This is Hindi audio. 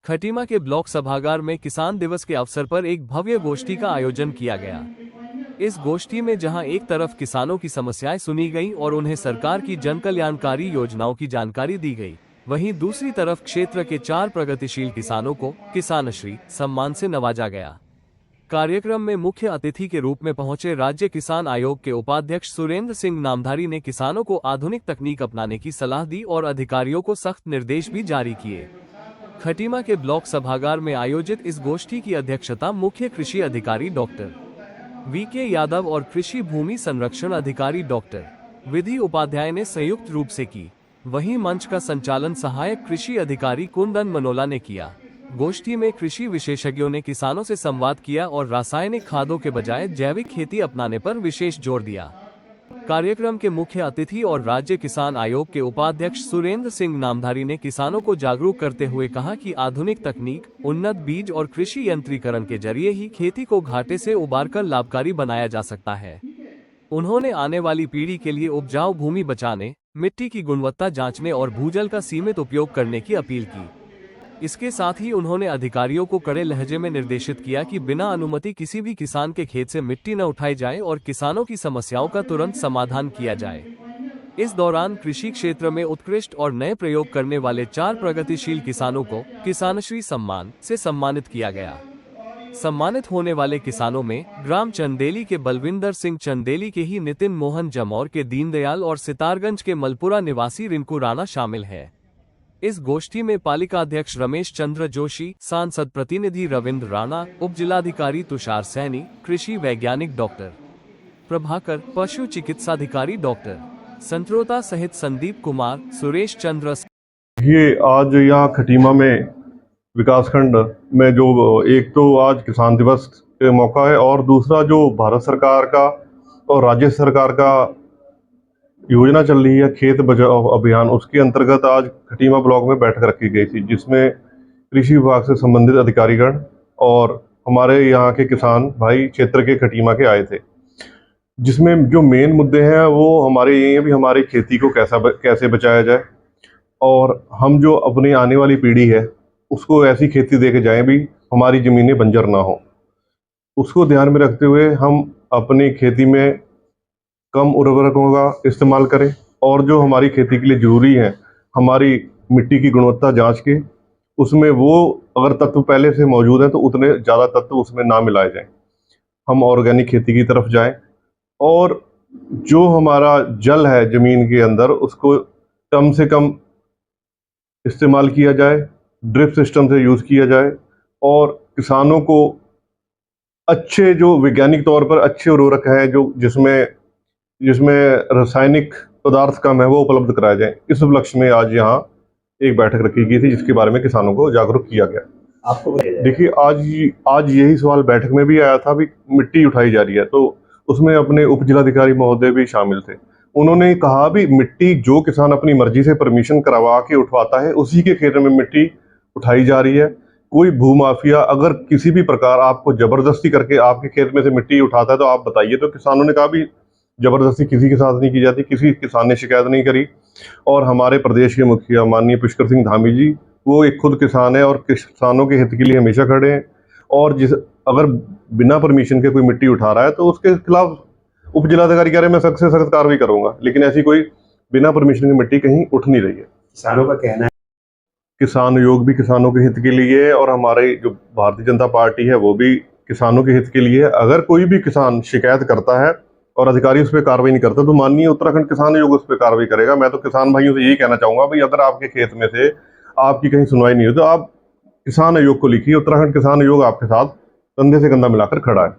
खटीमा के ब्लॉक सभागार में किसान दिवस के अवसर पर एक भव्य गोष्ठी का आयोजन किया गया। इस गोष्ठी में जहां एक तरफ किसानों की समस्याएं सुनी गईं और उन्हें सरकार की जन कल्याणकारी योजनाओं की जानकारी दी गई, वहीं दूसरी तरफ क्षेत्र के 4 प्रगतिशील किसानों को किसानश्री सम्मान से नवाजा गया। कार्यक्रम में मुख्य अतिथि के रूप में पहुंचे राज्य किसान आयोग के उपाध्यक्ष सुरेंद्र सिंह नामधारी ने किसानों को आधुनिक तकनीक अपनाने की सलाह दी और अधिकारियों को सख्त निर्देश भी जारी किए। खटीमा के ब्लॉक सभागार में आयोजित इस गोष्ठी की अध्यक्षता मुख्य कृषि अधिकारी डॉक्टर वीके यादव और कृषि भूमि संरक्षण अधिकारी डॉक्टर विधि उपाध्याय ने संयुक्त रूप से की। वहीं मंच का संचालन सहायक कृषि अधिकारी कुंदन मनोला ने किया। गोष्ठी में कृषि विशेषज्ञों ने किसानों से संवाद किया और रासायनिक खादों के बजाय जैविक खेती अपनाने पर विशेष जोर दिया। कार्यक्रम के मुख्य अतिथि और राज्य किसान आयोग के उपाध्यक्ष सुरेंद्र सिंह नामधारी ने किसानों को जागरूक करते हुए कहा कि आधुनिक तकनीक, उन्नत बीज और कृषि यंत्रीकरण के जरिए ही खेती को घाटे से उबारकर लाभकारी बनाया जा सकता है। उन्होंने आने वाली पीढ़ी के लिए उपजाऊ भूमि बचाने, मिट्टी की गुणवत्ता जांचने और भूजल का सीमित उपयोग करने की अपील की। इसके साथ ही उन्होंने अधिकारियों को कड़े लहजे में निर्देशित किया कि बिना अनुमति किसी भी किसान के खेत से मिट्टी न उठाई जाए और किसानों की समस्याओं का तुरंत समाधान किया जाए। इस दौरान कृषि क्षेत्र में उत्कृष्ट और नए प्रयोग करने वाले 4 प्रगतिशील किसानों को किसानश्री सम्मान से सम्मानित किया गया। सम्मानित होने वाले किसानों में ग्राम चंदेली के बलविंदर सिंह, चंदेली के ही नितिन मोहन, जमौर के दीनदयाल और सितारगंज के मलपुरा निवासी रिंकू राणा शामिल है। इस गोष्ठी में पालिका अध्यक्ष रमेश चंद्र जोशी, सांसद प्रतिनिधि रविंद्र राणा, उप जिलाधिकारी तुषार सैनी, कृषि वैज्ञानिक डॉक्टर प्रभाकर, पशु चिकित्साधिकारी डॉक्टर संत्रोता सहित संदीप कुमार, सुरेश चंद्र। ये आज यहाँ खटीमा में विकासखंड में जो एक तो आज किसान दिवस के मौका है और दूसरा जो भारत सरकार का और राज्य सरकार का योजना चल रही है खेत बचाओ अभियान, उसके अंतर्गत आज खटीमा ब्लॉक में बैठक रखी गई थी, जिसमें कृषि विभाग से संबंधित अधिकारीगण और हमारे यहाँ के किसान भाई क्षेत्र के खटीमा के आए थे। जिसमें जो मेन मुद्दे हैं वो हमारे ये हैं भी हमारी खेती को कैसे बचाया जाए और हम जो अपनी आने वाली पीढ़ी है उसको ऐसी खेती दे के जाएँ भी हमारी ज़मीनें बंजर ना हो। उसको ध्यान में रखते हुए हम अपनी खेती में कम उर्वरकों का इस्तेमाल करें और जो हमारी खेती के लिए ज़रूरी है हमारी मिट्टी की गुणवत्ता जांच के उसमें वो अगर तत्व पहले से मौजूद हैं तो उतने ज़्यादा तत्व उसमें ना मिलाए जाएं। हम ऑर्गेनिक खेती की तरफ जाएं और जो हमारा जल है ज़मीन के अंदर उसको कम से कम इस्तेमाल किया जाए, ड्रिप सिस्टम से यूज़ किया जाए और किसानों को अच्छे जो वैज्ञानिक तौर पर अच्छे उर्वरक हैं जो जिसमें रासायनिक पदार्थ कम है वो उपलब्ध कराए जाएं। इस उपलक्ष्य में आज यहाँ एक बैठक रखी गई थी जिसके बारे में किसानों को जागरूक किया गया। आपको देखिए आज यही सवाल बैठक में भी आया था, भी मिट्टी उठाई जा रही है तो उसमें अपने उप जिलाधिकारी महोदय भी शामिल थे। उन्होंने कहा भी मिट्टी जो किसान अपनी मर्जी से परमिशन करवा के उठवाता है उसी के खेत में मिट्टी उठाई जा रही है। कोई भूमाफिया अगर किसी भी प्रकार आपको जबरदस्ती करके आपके खेत में से मिट्टी उठाता है तो आप बताइए। तो किसानों ने कहा भी जबरदस्ती किसी के साथ नहीं की जाती, किसी किसान ने शिकायत नहीं करी। और हमारे प्रदेश के मुखिया माननीय पुष्कर सिंह धामी जी वो एक खुद किसान है और किसानों के हित के लिए हमेशा खड़े हैं और अगर बिना परमिशन के कोई मिट्टी उठा रहा है तो उसके खिलाफ उप जिलाधिकारी कह रहे मैं सख्त से सख्त कार्रवाई करूंगा, लेकिन ऐसी कोई बिना परमिशन की मिट्टी कहीं उठ नहीं रही है। किसानों का कहना है किसान योग भी किसानों के हित के लिए है और हमारे जो भारतीय जनता पार्टी है वो भी किसानों के हित के लिए है। अगर कोई भी किसान शिकायत करता है और अधिकारी उस पर कार्रवाई नहीं करता तो माननीय उत्तराखंड किसान आयोग उस पर कार्रवाई करेगा। मैं तो किसान भाइयों से यही कहना चाहूंगा भाई अगर आपके खेत में से आपकी कहीं सुनवाई नहीं हो तो आप किसान आयोग को लिखिए, उत्तराखंड किसान आयोग आपके साथ कंधे से कंधा मिलाकर खड़ा है।